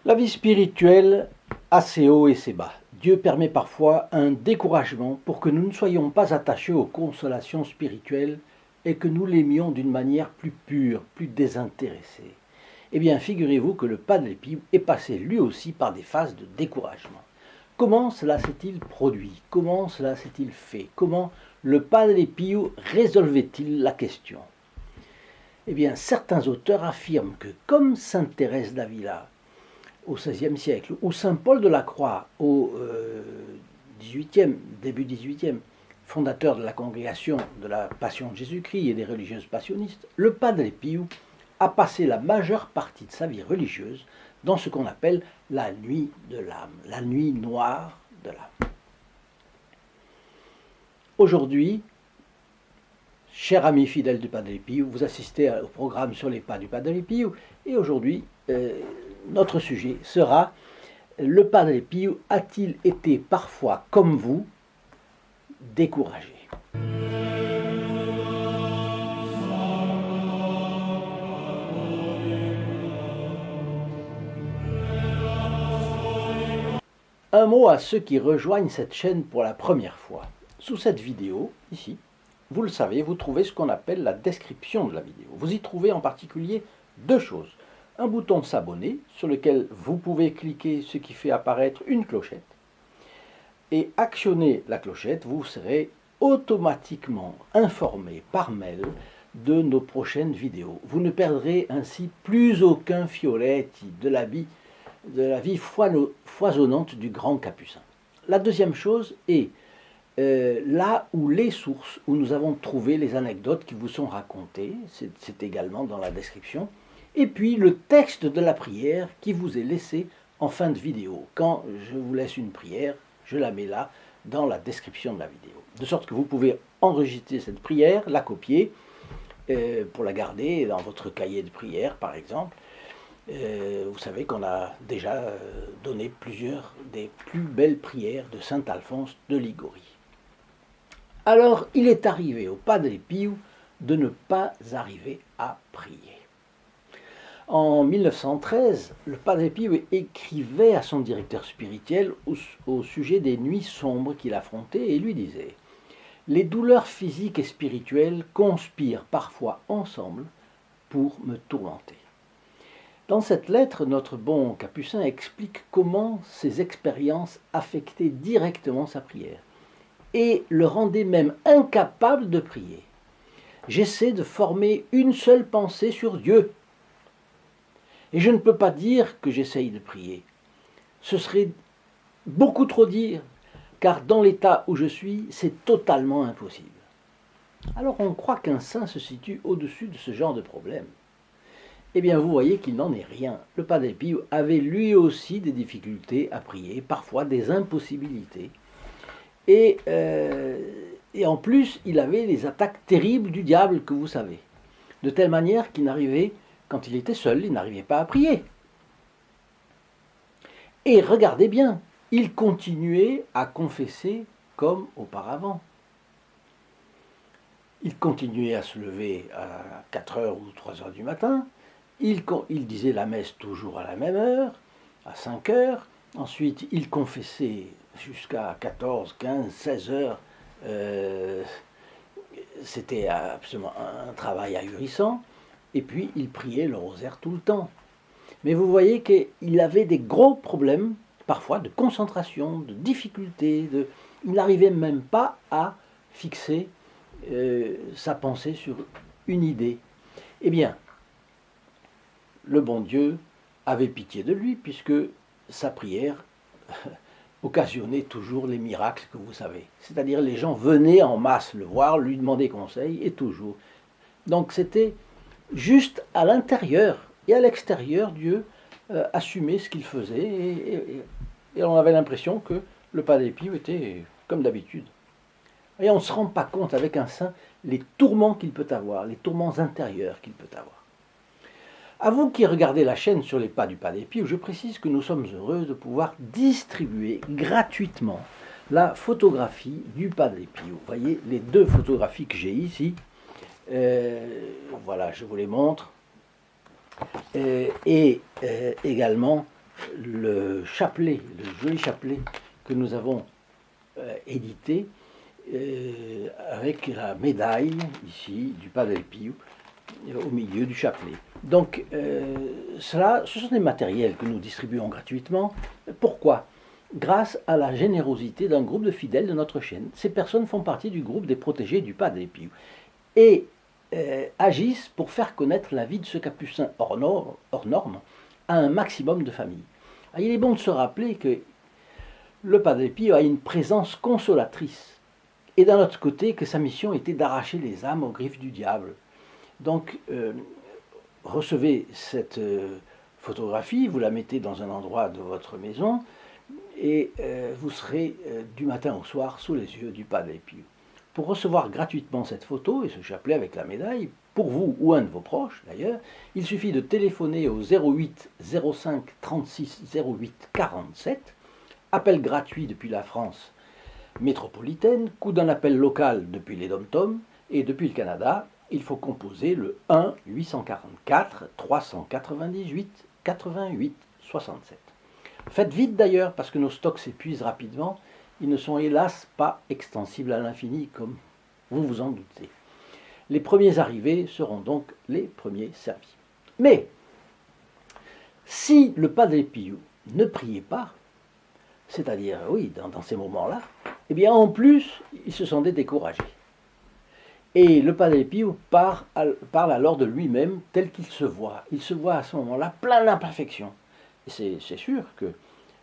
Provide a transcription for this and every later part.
La vie spirituelle a ses hauts et ses bas. Dieu permet parfois un découragement pour que nous ne soyons pas attachés aux consolations spirituelles et que nous l'aimions d'une manière plus pure, plus désintéressée. Eh bien, figurez-vous que le Padre Pio est passé lui aussi par des phases de découragement. Comment cela s'est-il produit? Comment cela s'est-il fait? Comment le Padre Pio résolvait-il la question? Eh bien, certains auteurs affirment que, comme sainte Thérèse d'Avila, au XVIe siècle, ou saint Paul de la Croix au XVIIIe, début XVIIIe, fondateur de la congrégation de la Passion de Jésus-Christ et des religieuses passionnistes, le Padre Pio a passé la majeure partie de sa vie religieuse dans ce qu'on appelle la nuit de l'âme, la nuit noire de l'âme. Aujourd'hui, chers amis fidèles du Padre Pio, vous assistez au programme sur les pas du Padre Pio, et aujourd'hui, notre sujet sera: le Padre Pio a-t-il été parfois, comme vous, découragé? Un mot à ceux qui rejoignent cette chaîne pour la première fois. Sous cette vidéo, ici, vous le savez, vous trouvez ce qu'on appelle la description de la vidéo. Vous y trouvez en particulier deux choses. Un bouton s'abonner sur lequel vous pouvez cliquer, ce qui fait apparaître une clochette. Et actionner la clochette, vous serez automatiquement informé par mail de nos prochaines vidéos. Vous ne perdrez ainsi plus aucun fioletti de la vie foisonnante du grand Capucin. La deuxième chose est là où les sources où nous avons trouvé les anecdotes qui vous sont racontées, c'est également dans la description, et puis le texte de la prière qui vous est laissé en fin de vidéo. Quand je vous laisse une prière, je la mets là dans la description de la vidéo. De sorte que vous pouvez enregistrer cette prière, la copier, pour la garder dans votre cahier de prière par exemple. Vous savez qu'on a déjà donné plusieurs des plus belles prières de saint Alphonse de Liguori. Alors, il est arrivé au Padre Pio de ne pas arriver à prier. En 1913, le Padre Pio écrivait à son directeur spirituel au sujet des nuits sombres qu'il affrontait et lui disait: « Les douleurs physiques et spirituelles conspirent parfois ensemble pour me tourmenter. » Dans cette lettre, notre bon Capucin explique comment ces expériences affectaient directement sa prière et le rendaient même incapable de prier. « J'essaie de former une seule pensée sur Dieu. Et je ne peux pas dire que j'essaye de prier. Ce serait beaucoup trop dire, car dans l'état où je suis, c'est totalement impossible. » Alors on croit qu'un saint se situe au-dessus de ce genre de problème. Eh bien vous voyez qu'il n'en est rien. Le Padre Pio avait lui aussi des difficultés à prier, parfois des impossibilités. Et en plus, il avait les attaques terribles du diable que vous savez. De telle manière qu'il n'arrivait, quand il était seul, il n'arrivait pas à prier. Et regardez bien, il continuait à confesser comme auparavant. Il continuait à se lever à 4 heures ou 3 heures du matin. Il disait la messe toujours à la même heure, à 5 heures. Ensuite, il confessait jusqu'à 14, 15, 16 heures. C'était absolument un travail ahurissant. Et puis, il priait le rosaire tout le temps. Mais vous voyez qu'il avait des gros problèmes, parfois de concentration, de difficulté. Il n'arrivait même pas à fixer sa pensée sur une idée. Eh bien, le bon Dieu avait pitié de lui, puisque sa prière occasionnait toujours les miracles que vous savez. C'est-à-dire les gens venaient en masse le voir, lui demander conseil, et toujours. Donc c'était juste à l'intérieur et à l'extérieur, Dieu assumait ce qu'il faisait, et on avait l'impression que le Padre Pio était comme d'habitude. Et on ne se rend pas compte avec un saint les tourments qu'il peut avoir, les tourments intérieurs qu'il peut avoir. À vous qui regardez la chaîne sur les pas du Padre Pio, je précise que nous sommes heureux de pouvoir distribuer gratuitement la photographie du Padre Pio. Vous voyez les deux photographies que j'ai ici. Voilà, je vous les montre. Également le chapelet, le joli chapelet que nous avons édité avec la médaille ici du Padre Pio au milieu du chapelet. Donc ce sont des matériels que nous distribuons gratuitement. Pourquoi? Grâce à la générosité d'un groupe de fidèles de notre chaîne. Ces personnes font partie du groupe des protégés du Padre Pio et agissent pour faire connaître la vie de ce capucin hors norme à un maximum de familles. Il est bon de se rappeler que le Padre Pio a une présence consolatrice et d'un autre côté que sa mission était d'arracher les âmes aux griffes du diable. Donc recevez cette photographie, vous la mettez dans un endroit de votre maison et vous serez du matin au soir sous les yeux du Padre Pio. Pour recevoir gratuitement cette photo et ce chapelet avec la médaille, pour vous ou un de vos proches d'ailleurs, il suffit de téléphoner au 08 05 36 08 47, appel gratuit depuis la France métropolitaine, coût d'un appel local depuis les Dom-Tom, et depuis le Canada, il faut composer le 1 844 398 88 67. Faites vite d'ailleurs, parce que nos stocks s'épuisent rapidement. Ils ne sont hélas pas extensibles à l'infini, comme vous vous en doutez. Les premiers arrivés seront donc les premiers servis. Mais, si le Padre Pio ne priait pas, c'est-à-dire, oui, dans ces moments-là, eh bien, en plus, il se sentait découragé. Et le Padre Pio parle alors de lui-même tel qu'il se voit. Il se voit à ce moment-là plein d'imperfections. Et c'est sûr que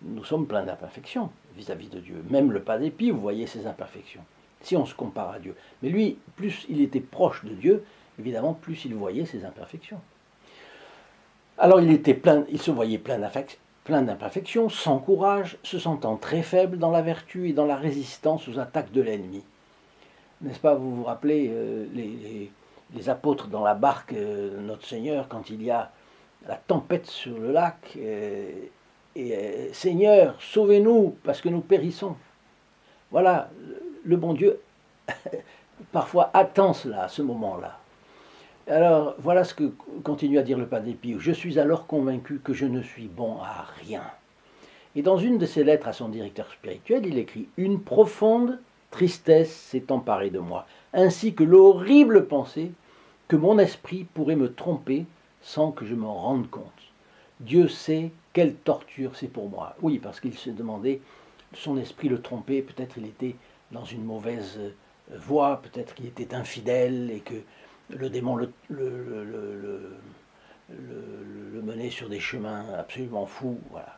nous sommes pleins d'imperfections vis-à-vis de Dieu. Même le Padre Pio voyait ses imperfections, si on se compare à Dieu. Mais lui, plus il était proche de Dieu, évidemment, plus il voyait ses imperfections. Alors il se voyait plein d'imperfections, sans courage, se sentant très faible dans la vertu et dans la résistance aux attaques de l'ennemi. N'est-ce pas, vous vous rappelez les apôtres dans la barque de notre Seigneur, quand il y a la tempête sur le lac, Seigneur, sauvez-nous, parce que nous périssons. Voilà, le bon Dieu, parfois attend cela, à ce moment-là. Alors, voilà ce que continue à dire le Padre Pio. Je suis alors convaincu que je ne suis bon à rien. Et dans une de ses lettres à son directeur spirituel, il écrit « Une profonde tristesse s'est emparée de moi, ainsi que l'horrible pensée que mon esprit pourrait me tromper sans que je m'en rende compte. Dieu sait quelle torture c'est pour moi. » Oui, parce qu'il se demandait, son esprit le trompait, peut-être il était dans une mauvaise voie, peut-être qu'il était infidèle et que le démon le menait sur des chemins absolument fous. Voilà.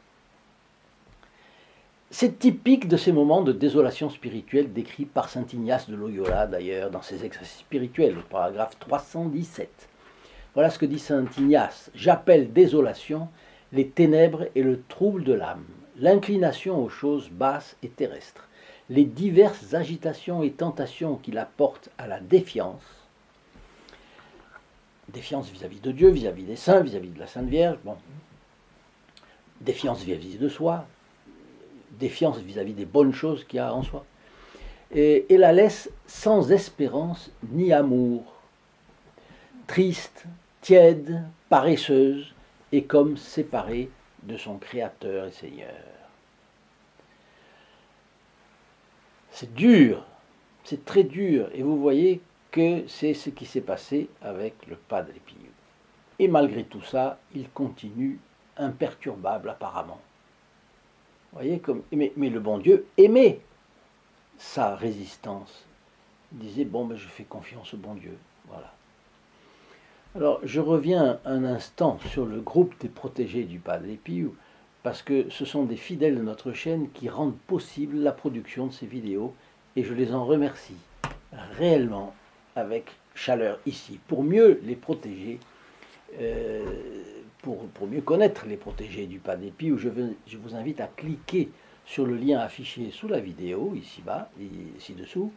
C'est typique de ces moments de désolation spirituelle décrits par saint Ignace de Loyola, d'ailleurs, dans ses exercices spirituels, au paragraphe 317. Voilà ce que dit saint Ignace. « J'appelle désolation les ténèbres et le trouble de l'âme, l'inclination aux choses basses et terrestres, les diverses agitations et tentations qui la portent à la défiance vis-à-vis de Dieu, vis-à-vis des saints, vis-à-vis de la Sainte Vierge, bon, défiance vis-à-vis de soi, défiance vis-à-vis des bonnes choses qu'il y a en soi, et la laisse sans espérance ni amour, triste, tiède, paresseuse, et comme séparée de son Créateur et Seigneur. » C'est dur, c'est très dur, et vous voyez que c'est ce qui s'est passé avec le Padre Pio. Et malgré tout ça, il continue imperturbable apparemment. Vous voyez, mais le bon Dieu aimait sa résistance. Il disait, bon, ben, je fais confiance au bon Dieu. Voilà. Alors, je reviens un instant sur le groupe des protégés du Padre Pio, parce que ce sont des fidèles de notre chaîne qui rendent possible la production de ces vidéos, et je les en remercie réellement avec chaleur ici, pour mieux les protéger, pour mieux connaître les protégés du Padre Pio. Je vous invite à cliquer sur le lien affiché sous la vidéo, ici-bas, ici-dessous,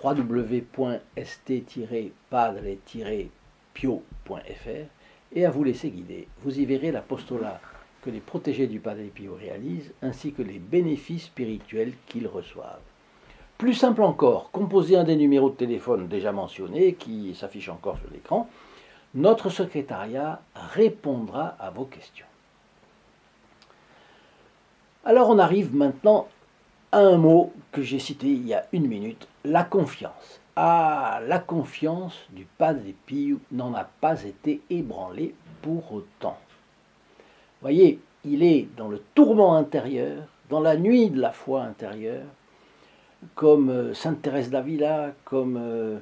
www.st-padre-pio.fr, et à vous laisser guider. Vous y verrez l'apostolat que les protégés du Padre Pio réalisent, ainsi que les bénéfices spirituels qu'ils reçoivent. Plus simple encore, composez un des numéros de téléphone déjà mentionnés, qui s'affiche encore sur l'écran, Notre secrétariat répondra à vos questions. Alors on arrive maintenant à un mot que j'ai cité il y a une minute, la confiance. Ah, la confiance du Padre Pio n'en a pas été ébranlée pour autant. Voyez, il est dans le tourment intérieur, dans la nuit de la foi intérieure, comme Sainte Thérèse d'Avila, comme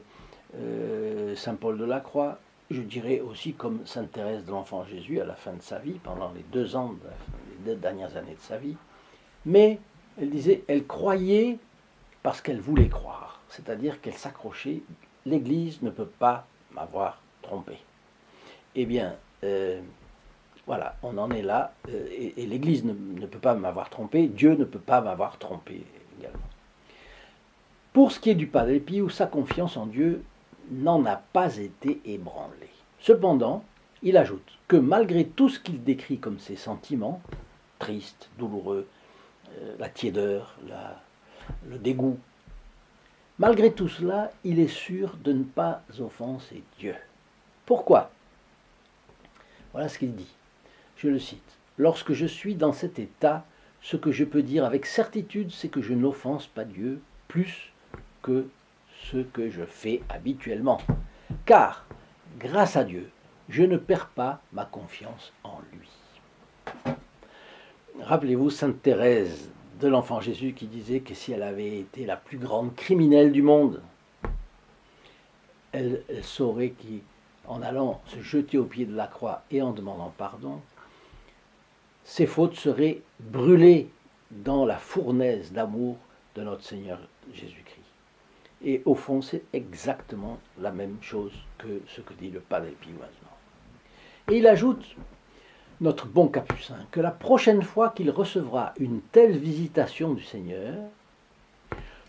Saint Paul de la Croix, je dirais aussi comme Sainte Thérèse de l'Enfant Jésus à la fin de sa vie, pendant les 2 ans, les 2 dernières années de sa vie. Mais elle disait, elle croyait parce qu'elle voulait croire, c'est-à-dire qu'elle s'accrochait. L'Église ne peut pas m'avoir trompé. Eh bien, voilà, on en est là, et l'Église ne peut pas m'avoir trompé, Dieu ne peut pas m'avoir trompé également. Pour ce qui est du Padre Pio, sa confiance en Dieu n'en a pas été ébranlée. Cependant, il ajoute que malgré tout ce qu'il décrit comme ses sentiments, tristes, douloureux, la tiédeur, le dégoût, malgré tout cela, il est sûr de ne pas offenser Dieu. Pourquoi? Voilà ce qu'il dit. Je le cite. « Lorsque je suis dans cet état, ce que je peux dire avec certitude, c'est que je n'offense pas Dieu plus que ce que je fais habituellement. Car, grâce à Dieu, je ne perds pas ma confiance en lui. » Rappelez-vous Sainte Thérèse de l'Enfant Jésus qui disait que si elle avait été la plus grande criminelle du monde, elle saurait qu'en allant se jeter au pied de la croix et en demandant pardon, ses fautes seraient brûlées dans la fournaise d'amour de notre Seigneur Jésus-Christ. Et au fond, c'est exactement la même chose que ce que dit le Padre Pio maintenant. Et il ajoute, notre bon capucin, que la prochaine fois qu'il recevra une telle visitation du Seigneur,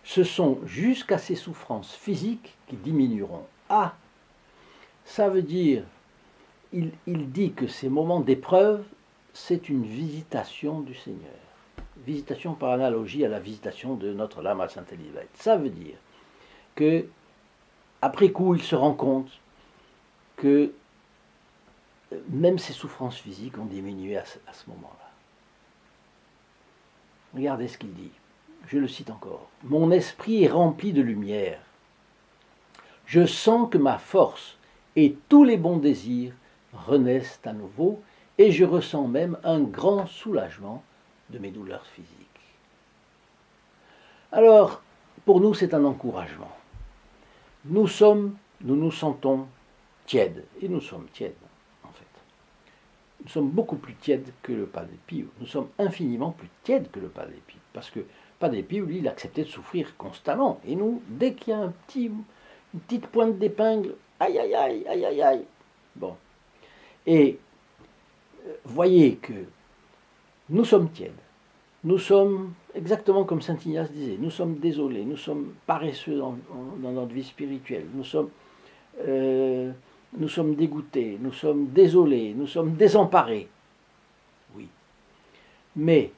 ce sont jusqu'à ses souffrances physiques qui diminueront. Ah, ça veut dire, il dit que ces moments d'épreuve, c'est une visitation du Seigneur. Visitation par analogie à la visitation de Notre-Dame à Sainte-Élisabeth. Ça veut dire que, après coup, il se rend compte que même ses souffrances physiques ont diminué à ce moment-là. Regardez ce qu'il dit. Je le cite encore. « Mon esprit est rempli de lumière. Je sens que ma force et tous les bons désirs renaissent à nouveau et je ressens même un grand soulagement de mes douleurs physiques. » Alors, pour nous, c'est un encouragement. Nous nous sentons tièdes, et nous sommes tièdes, en fait. Nous sommes beaucoup plus tièdes que le Padre Pio. Nous sommes infiniment plus tièdes que le Padre Pio, parce que le Padre Pio, lui, il acceptait de souffrir constamment. Et nous, dès qu'il y a une petite pointe d'épingle, aïe, aïe, aïe, aïe, aïe, aïe. Bon. Et voyez que nous sommes tièdes. Nous sommes, exactement comme saint Ignace disait, nous sommes désolés, nous sommes paresseux dans notre vie spirituelle, nous sommes dégoûtés, nous sommes désolés, nous sommes désemparés. Oui. Mais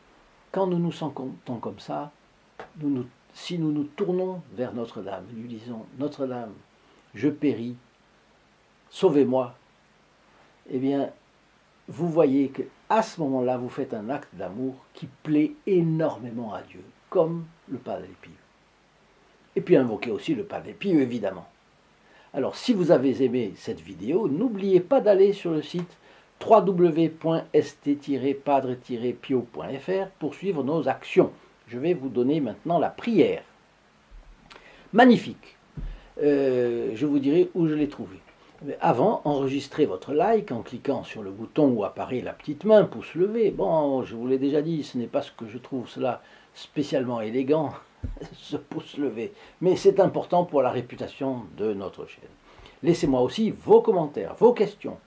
quand nous nous sentons comme ça, si nous nous tournons vers Notre-Dame, nous lui disons, Notre-Dame, je péris, sauvez-moi, eh bien, vous voyez qu'à ce moment-là, vous faites un acte d'amour qui plaît énormément à Dieu, comme le Padre Pio. Et puis invoquez aussi le Padre Pio, évidemment. Alors, si vous avez aimé cette vidéo, n'oubliez pas d'aller sur le site www.st-padre-pio.fr pour suivre nos actions. Je vais vous donner maintenant la prière. Magnifique. Je vous dirai où je l'ai trouvée. Mais avant, enregistrez votre like en cliquant sur le bouton où apparaît la petite main, pouce levé. Bon, je vous l'ai déjà dit, ce n'est pas ce que je trouve cela spécialement élégant, ce pouce levé. Mais c'est important pour la réputation de notre chaîne. Laissez-moi aussi vos commentaires, vos questions,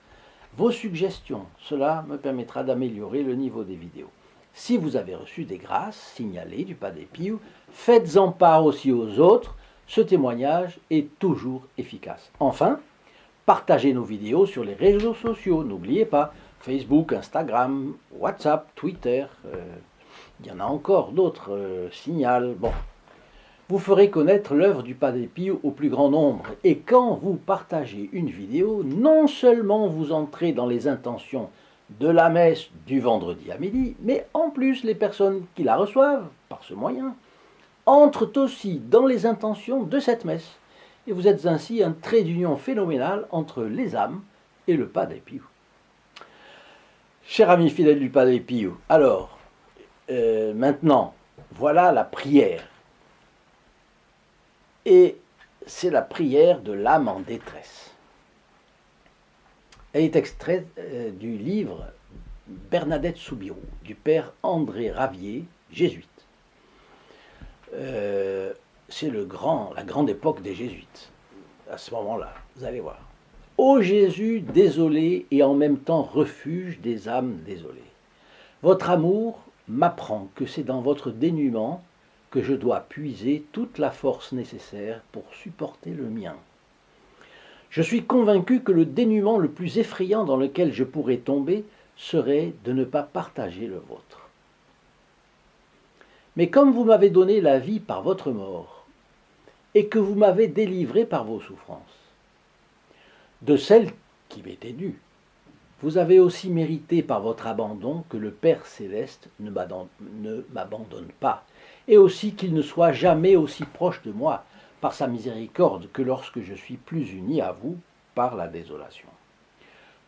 vos suggestions. Cela me permettra d'améliorer le niveau des vidéos. Si vous avez reçu des grâces signalées du Padre Pio, faites-en part aussi aux autres. Ce témoignage est toujours efficace. Enfin, partagez nos vidéos sur les réseaux sociaux. N'oubliez pas, Facebook, Instagram, WhatsApp, Twitter. Il y en a encore d'autres. Signal. Bon. vous ferez connaître l'œuvre du Padre Pio au plus grand nombre. Et quand vous partagez une vidéo, non seulement vous entrez dans les intentions de la messe du vendredi à midi, mais en plus les personnes qui la reçoivent par ce moyen entrent aussi dans les intentions de cette messe. Et vous êtes ainsi un trait d'union phénoménal entre les âmes et le Padre Pio. Chers amis fidèles du Padre Pio, alors, maintenant, voilà la prière. Et c'est la prière de l'âme en détresse. Elle est extraite du livre Bernadette Soubirous, du père André Ravier, jésuite. C'est la grande époque des jésuites, à ce moment-là, vous allez voir. Ô Jésus, désolé et en même temps refuge des âmes désolées, votre amour m'apprend que c'est dans votre dénuement que je dois puiser toute la force nécessaire pour supporter le mien. Je suis convaincu que le dénuement le plus effrayant dans lequel je pourrais tomber serait de ne pas partager le vôtre. Mais comme vous m'avez donné la vie par votre mort, et que vous m'avez délivré par vos souffrances, de celles qui m'étaient dues, vous avez aussi mérité par votre abandon que le Père Céleste ne m'abandonne pas, et aussi qu'il ne soit jamais aussi proche de moi par sa miséricorde que lorsque je suis plus uni à vous par la désolation.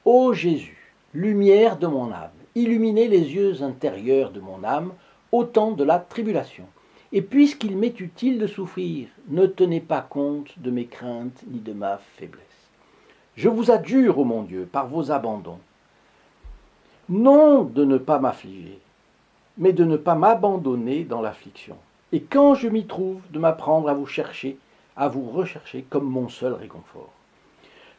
Ô Jésus, lumière de mon âme, illuminez les yeux intérieurs de mon âme au temps de la tribulation. Et puisqu'il m'est utile de souffrir, ne tenez pas compte de mes craintes ni de ma faiblesse. Je vous adjure, ô mon Dieu, par vos abandons, non de ne pas m'affliger, mais de ne pas m'abandonner dans l'affliction. Et quand je m'y trouve, de m'apprendre à vous chercher, à vous rechercher comme mon seul réconfort.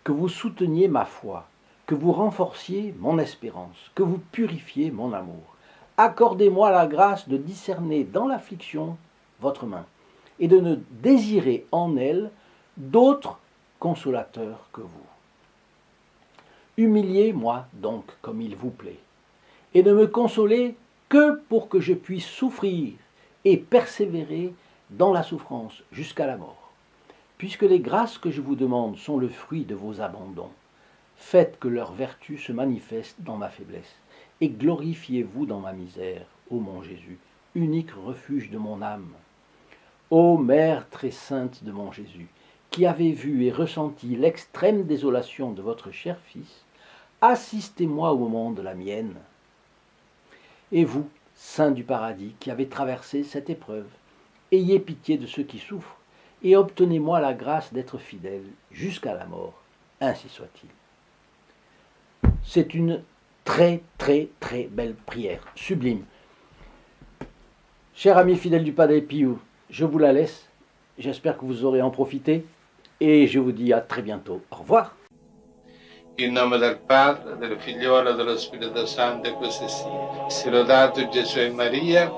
Que vous souteniez ma foi, que vous renforciez mon espérance, que vous purifiez mon amour. Accordez-moi la grâce de discerner dans l'affliction votre main et de ne désirer en elle d'autres consolateurs que vous. Humiliez-moi donc comme il vous plaît, et ne me consolez que pour que je puisse souffrir et persévérer dans la souffrance jusqu'à la mort. Puisque les grâces que je vous demande sont le fruit de vos abandons, faites que leur vertu se manifeste dans ma faiblesse, et glorifiez-vous dans ma misère, ô mon Jésus, unique refuge de mon âme. Ô Mère très sainte de mon Jésus, qui avez vu et ressenti l'extrême désolation de votre cher Fils, assistez-moi au moment de la mienne. Et vous, saint du paradis, qui avez traversé cette épreuve, ayez pitié de ceux qui souffrent, et obtenez-moi la grâce d'être fidèle jusqu'à la mort, ainsi soit-il. C'est une très belle prière, sublime. Chers amis fidèles du Padre Pio, je vous la laisse, j'espère que vous aurez en profité, et je vous dis à très bientôt. Au revoir. In nome del Padre, del Figliolo e dello Spirito Santo, e così sia. Sia lodato Gesù e Maria.